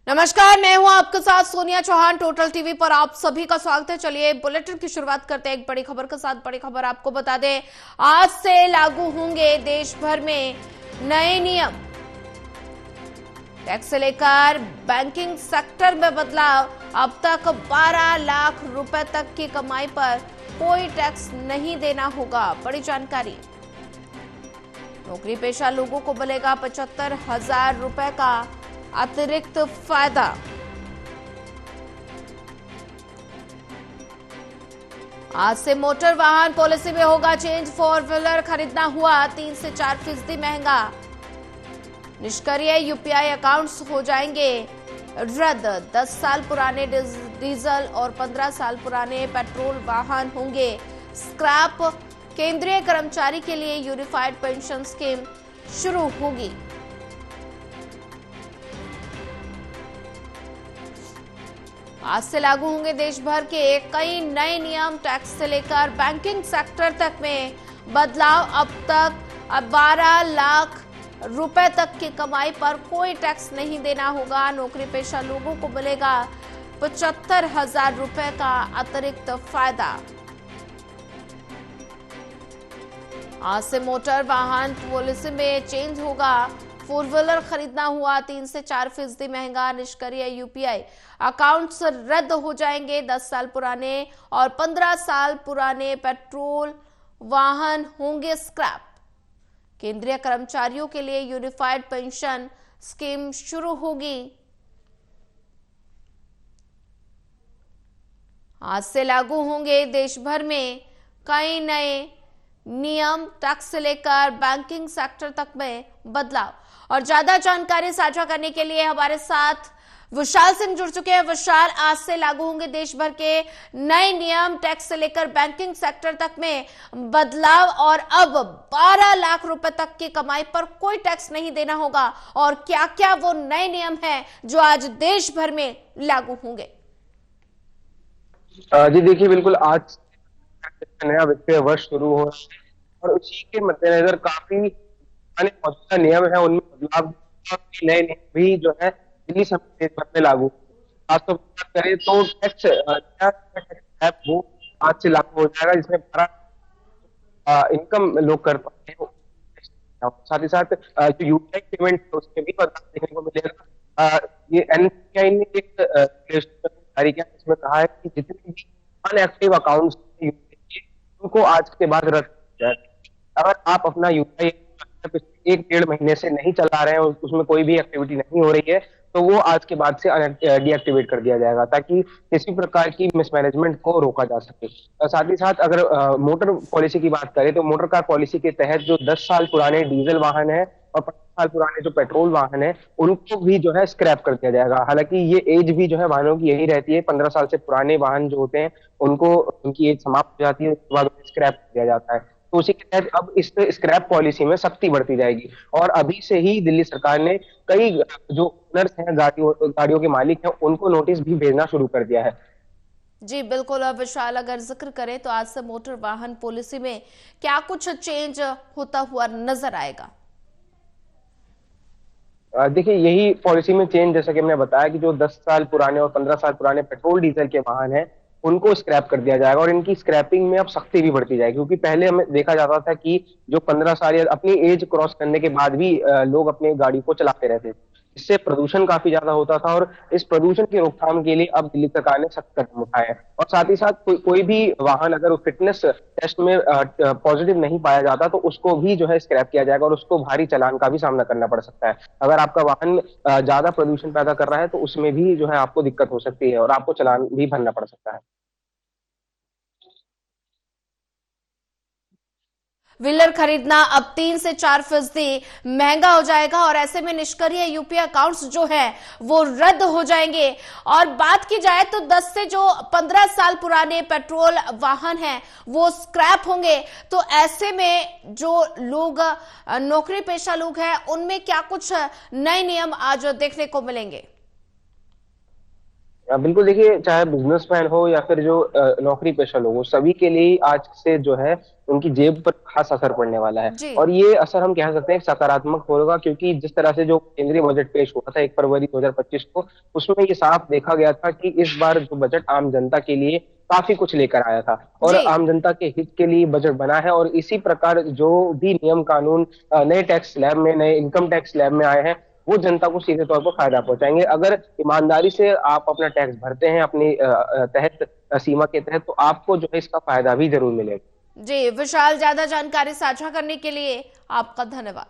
नमस्कार, मैं हूं आपके साथ सोनिया चौहान। टोटल टीवी पर आप सभी का स्वागत है। चलिए बुलेटिन की शुरुआत करते हैं एक बड़ी खबर के साथ। बड़ी खबर आपको बता दें, आज से लागू होंगे देश भर में नए नियम। टैक्स से लेकर बैंकिंग सेक्टर में बदलाव। अब तक 12 लाख रुपए तक की कमाई पर कोई टैक्स नहीं देना होगा। बड़ी जानकारी। नौकरी पेशा लोगों को मिलेगा 75,000 रुपए का अतिरिक्त फायदा। आज से मोटर वाहन पॉलिसी में होगा चेंज। 4 व्हीलर खरीदना हुआ 3 से 4% महंगा। निष्क्रिय यूपीआई अकाउंट्स हो जाएंगे रद्द। 10 साल पुराने डीजल और 15 साल पुराने पेट्रोल वाहन होंगे स्क्रैप। केंद्रीय कर्मचारी के लिए यूनिफाइड पेंशन स्कीम शुरू होगी। आज से लागू होंगे देश भर के कई नए नियम। टैक्स से लेकर बैंकिंग सेक्टर तक में बदलाव। अब तक 12 लाख रुपए तक की कमाई पर कोई टैक्स नहीं देना होगा। नौकरी पेशा लोगों को मिलेगा 75,000 रुपए का अतिरिक्त फायदा। आज से मोटर वाहन पॉलिसी में चेंज होगा। 4 व्हीलर खरीदना हुआ 3 से 4% महंगा। निष्क्रिय यूपीआई अकाउंट्स रद्द हो जाएंगे। 10 साल पुराने और 15 साल पुराने पेट्रोल वाहन होंगे स्क्रैप। केंद्रीय कर्मचारियों के लिए यूनिफाइड पेंशन स्कीम शुरू होगी। आज से लागू होंगे देश भर में कई नए नियम। टैक्स से लेकर बैंकिंग सेक्टर तक में बदलाव। और ज्यादा जानकारी साझा करने के लिए हमारे साथ विशाल सिंह जुड़ चुके हैं। विशाल, आज से लागू होंगे देश भर के नए नियम। टैक्स से लेकर बैंकिंग सेक्टर तक में बदलाव और अब 12 लाख रुपए तक की कमाई पर कोई टैक्स नहीं देना होगा। और क्या क्या वो नए नियम हैं जो आज देश भर में लागू होंगे? जी देखिए, बिल्कुल आज नया वित्तीय वर्ष शुरू हो रहा है और उसी के मद्देनजर काफी पुराने मौजूदा नियम है उनमें बदलाव के नए नियम भी जो है दिल्ली समेत देश भर में लागू। आज तो बात करें तो टैक्स ऐप वो आज से लागू हो जाएगा, जिसमें 12 इनकम लोग कर पाते हैं। साथ ही साथ जो यूपीआई पेमेंट है उसमें भी बदलाव देखने को मिलेगा। ये एनपीआई ने एक जारी किया, इसमें कहा है कि जितने भी अनएक्टिव अकाउंट्स उनको आज के बाद रद्द किया जाए। अगर आप अपना यूपीआई पिछले 1-1.5 महीने से नहीं चला रहे हैं, उसमें कोई भी एक्टिविटी नहीं हो रही है, तो वो आज के बाद से डीएक्टिवेट कर दिया जाएगा, ताकि किसी प्रकार की मिसमैनेजमेंट को रोका जा सके। साथ ही साथ अगर मोटर पॉलिसी की बात करें तो मोटर कार पॉलिसी के तहत जो 10 साल पुराने डीजल वाहन है और 15 साल पुराने जो पेट्रोल वाहन है उनको भी जो है स्क्रैप कर दिया जाएगा। हालांकि ये एज भी जो है वाहनों की यही रहती है। 15 साल से पुराने वाहन जो होते हैं उनको उनकी एज समाप्त हो जाती है, उसके बाद स्क्रैप कर दिया जाता है। तो उसी के तहत अब इस स्क्रैप पॉलिसी में सख्ती बढ़ती जाएगी। और अभी से ही दिल्ली सरकार ने कई जो ओनर्स हैं, गाड़ियों के मालिक हैं, उनको नोटिस भी भेजना शुरू कर दिया है। जी बिल्कुल। अब विशाल, अगर जिक्र करें तो आज से मोटर वाहन पॉलिसी में क्या कुछ चेंज होता हुआ नजर आएगा? देखिए, यही पॉलिसी में चेंज, जैसा कि हमने बताया कि जो 10 साल पुराने और 15 साल पुराने पेट्रोल डीजल के वाहन हैं उनको स्क्रैप कर दिया जाएगा। और इनकी स्क्रैपिंग में अब सख्ती भी बढ़ती जाएगी, क्योंकि पहले हमें देखा जाता था कि जो 15 साल या अपनी एज क्रॉस करने के बाद भी लोग अपनी गाड़ी को चलाते रहते थे। इससे प्रदूषण काफी ज्यादा होता था और इस प्रदूषण की रोकथाम के लिए अब दिल्ली सरकार ने सख्त कदम उठाए हैं। और साथ ही साथ कोई भी वाहन अगर फिटनेस टेस्ट में पॉजिटिव नहीं पाया जाता तो उसको भी जो है स्क्रैप किया जाएगा और उसको भारी चालान का भी सामना करना पड़ सकता है। अगर आपका वाहन ज्यादा प्रदूषण पैदा कर रहा है तो उसमें भी जो है आपको दिक्कत हो सकती है और आपको चालान भी भरना पड़ सकता है। व्हीलर खरीदना अब 3 से 4% महंगा हो जाएगा और ऐसे में निष्क्रिय यूपीआई अकाउंट्स जो है वो रद्द हो जाएंगे। और बात की जाए तो 10 से जो 15 साल पुराने पेट्रोल वाहन हैं वो स्क्रैप होंगे। तो ऐसे में जो लोग नौकरी पेशा लोग हैं उनमें क्या कुछ नए नियम आज देखने को मिलेंगे? बिल्कुल देखिए, चाहे बिजनेसमैन हो या फिर जो नौकरी पेशा लोग हो, सभी के लिए ही आज से जो है उनकी जेब पर खास असर पड़ने वाला है। जी। और ये असर हम कह सकते हैं सकारात्मक होगा, क्योंकि जिस तरह से जो केंद्रीय बजट पेश हुआ था 1 फरवरी 2025 को, उसमें ये साफ देखा गया था कि इस बार जो बजट आम जनता के लिए काफी कुछ लेकर आया था और जी। आम जनता के हित के लिए बजट बना है। और इसी प्रकार जो भी नियम कानून नए टैक्स स्लैब में, नए इनकम टैक्स स्लैब में आए हैं, वो जनता को सीधे तौर पर फायदा पहुंचाएंगे। अगर ईमानदारी से आप अपना टैक्स भरते हैं अपनी तहत सीमा के तहत, तो आपको जो है इसका फायदा भी जरूर मिलेगा। जी विशाल, ज्यादा जानकारी साझा करने के लिए आपका धन्यवाद।